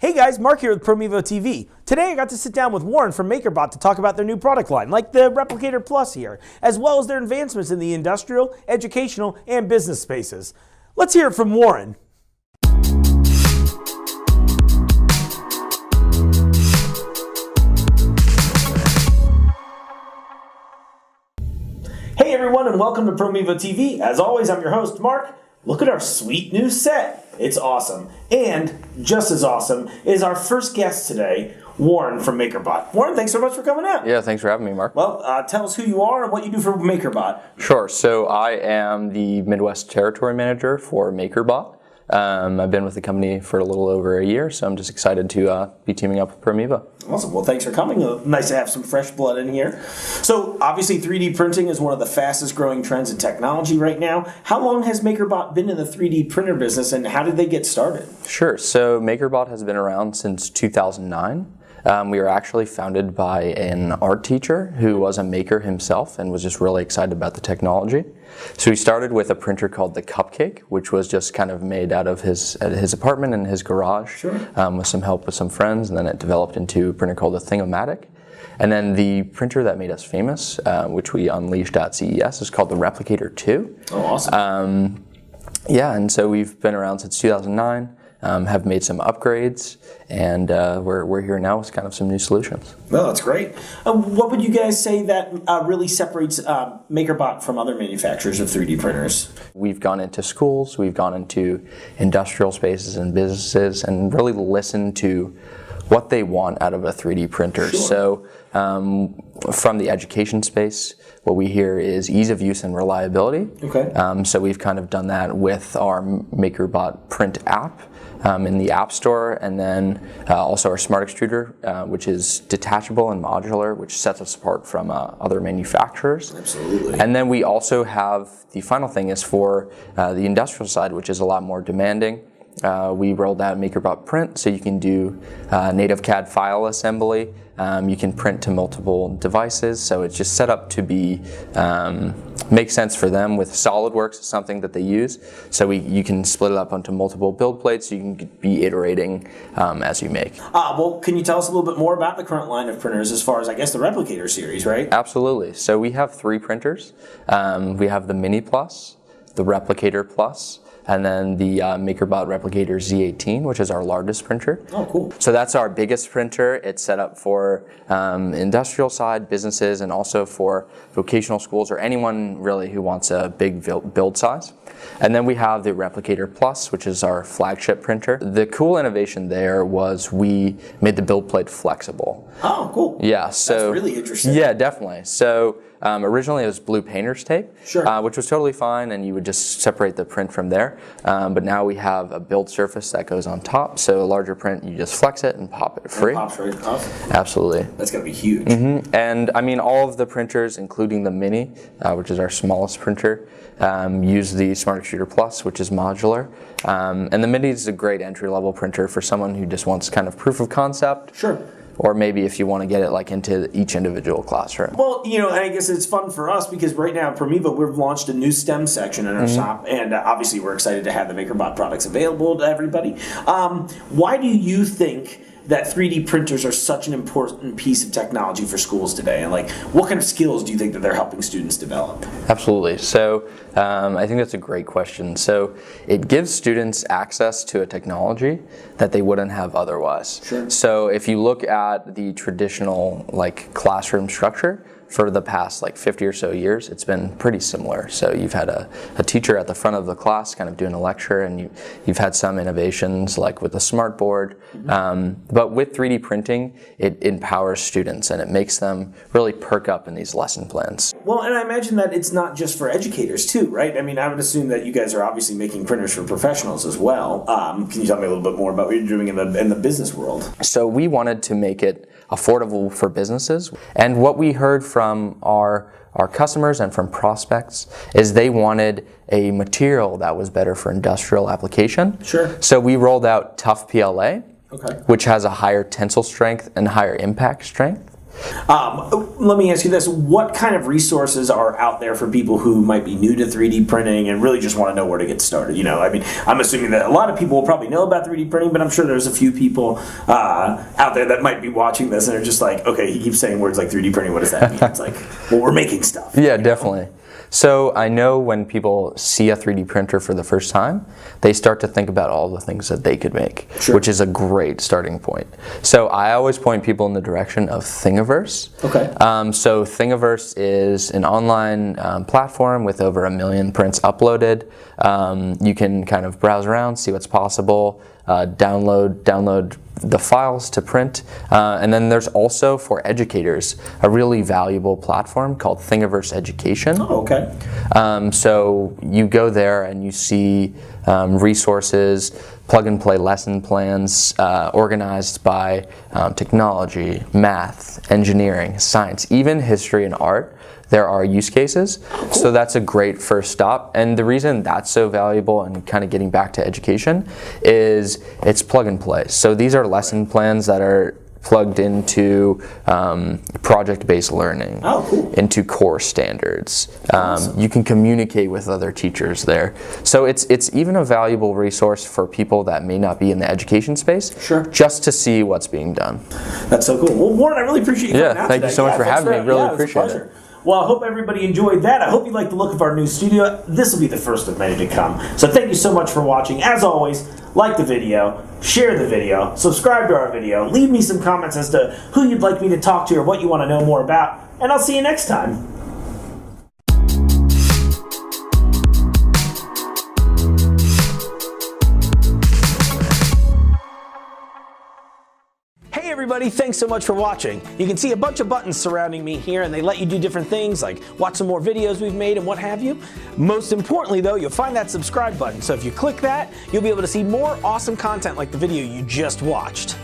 Hey guys, Mark here with Promevo TV. Today I got to sit down with Warren from MakerBot to talk about their new product line, like the Replicator Plus here, as well as their advancements in the industrial, educational, and business spaces. Let's hear it from Warren. Hey everyone, and welcome to Promevo TV. As always, I'm your host, Mark. Look at our sweet new set. It's awesome. And just as awesome is our first guest today, Warren from MakerBot. Warren, thanks so much for coming out. Yeah, thanks for having me, Mark. Well, tell us who you are and what you do for MakerBot. Sure. So I am the Midwest Territory Manager for MakerBot. I've been with the company for a little over a year, so I'm just excited to be teaming up with Promevo. Awesome. Well, thanks for coming. Nice to have some fresh blood in here. So, obviously, 3D printing is one of the fastest growing trends in technology right now. How long has MakerBot been in the 3D printer business, and how did they get started? Sure. So, MakerBot has been around since 2009. We were actually founded by an art teacher who was a maker himself and was just really excited about the technology. So we started with a printer called the Cupcake, which was just kind of made out of his apartment in his garage. Sure. With some help with some friends, and then it developed into a printer called the Thingomatic. And then the printer that made us famous, which we unleashed at CES, is called the Replicator 2. Oh, awesome. Yeah, and so we've been around since 2009. Have made some upgrades, and we're here now with kind of some new solutions. Well, that's great. What would you guys say that really separates MakerBot from other manufacturers of 3D printers? We've gone into schools, we've gone into industrial spaces and businesses, and really listened to what they want out of a 3D printer. Sure. So from the education space, what we hear is ease of use and reliability. Okay. So we've kind of done that with our MakerBot print app in the App Store, and then also our Smart Extruder, which is detachable and modular, which sets us apart from other manufacturers. Absolutely. And then we also have, the final thing is for the industrial side, which is a lot more demanding. We rolled out MakerBot Print, so you can do native CAD file assembly. You can print to multiple devices, so it's just set up to be make sense for them. With SolidWorks, is something that they use, so you can split it up onto multiple build plates, so you can be iterating as you make. Well, can you tell us a little bit more about the current line of printers as far as, I guess, the Replicator series, right? Absolutely. So we have 3 printers. We have the Mini Plus, the Replicator Plus, and then the MakerBot Replicator Z18, which is our largest printer. Oh, cool. So that's our biggest printer. It's set up for industrial side, businesses, and also for vocational schools or anyone really who wants a big build size. And then we have the Replicator Plus, which is our flagship printer. The cool innovation there was we made the build plate flexible. Oh, cool. Yeah, so that's really interesting. Yeah, definitely. So originally it was blue painter's tape, sure. Which was totally fine, and you would just separate the print from there. But now we have a build surface that goes on top, so a larger print, you just flex it and pop it free. It pops right off. Absolutely. That's going to be huge. Mm-hmm. And I mean, all of the printers, including the Mini, which is our smallest printer, use the Smart Extruder Plus, which is modular. And the Mini is a great entry-level printer for someone who just wants kind of proof of concept. Sure. Or maybe if you want to get it like into each individual classroom. Well, and I guess it's fun for us because right now at Promevo, we've launched a new STEM section in our shop, and obviously we're excited to have the MakerBot products available to everybody. Why do you think that 3D printers are such an important piece of technology for schools today? And what kind of skills do you think that they're helping students develop? Absolutely. So I think that's a great question. So it gives students access to a technology that they wouldn't have otherwise. Sure. So if you look at the traditional classroom structure, for the past 50 or so years, it's been pretty similar. So you've had a teacher at the front of the class kind of doing a lecture, and you've had some innovations like with the smart board. But with 3D printing, it empowers students and it makes them really perk up in these lesson plans. Well, and I imagine that it's not just for educators too, right? I mean, I would assume that you guys are obviously making printers for professionals as well. Can you tell me a little bit more about what you're doing in the business world? So we wanted to make it affordable for businesses, and what we heard from our customers and from prospects is they wanted a material that was better for industrial application. Sure. So we rolled out Tough PLA, okay, which has a higher tensile strength and higher impact strength. Let me ask you this. What kind of resources are out there for people who might be new to 3D printing and really just want to know where to get started? You know, I mean, I'm assuming that a lot of people will probably know about 3D printing, but I'm sure there's a few people out there that might be watching this and are just like, okay, he keeps saying words like 3D printing. What does that mean? It's like, well, we're making stuff. Yeah, definitely. So I know when people see a 3D printer for the first time, they start to think about all the things that they could make, which is a great starting point. So I always point people in the direction of Thingiverse. Okay. So Thingiverse is an online platform with over 1 million prints uploaded. You can kind of browse around, see what's possible, download the files to print, and then there's also for educators a really valuable platform called Thingiverse Education. Oh, okay. So you go there and you see resources, plug and play lesson plans organized by technology, math, engineering, science, even history and art. There are use cases, so that's a great first stop. And the reason that's so valuable, and kind of getting back to education, is it's plug and play. So these are lesson plans that are plugged into project-based learning, into core standards. You can communicate with other teachers there. So it's even a valuable resource for people that may not be in the education space, just to see what's being done. That's so cool. Well, Warren, I really appreciate you coming out thank today. you so much for having me. Really appreciate it. Well, I hope everybody enjoyed that. I hope you like the look of our new studio. This will be the first of many to come. So thank you so much for watching. As always, like the video, share the video, subscribe to our video, leave me some comments as to who you'd like me to talk to or what you want to know more about, and I'll see you next time. Hey everybody, thanks so much for watching. You can see a bunch of buttons surrounding me here and they let you do different things like watch some more videos we've made and what have you. Most importantly though, you'll find that subscribe button. So if you click that, you'll be able to see more awesome content like the video you just watched.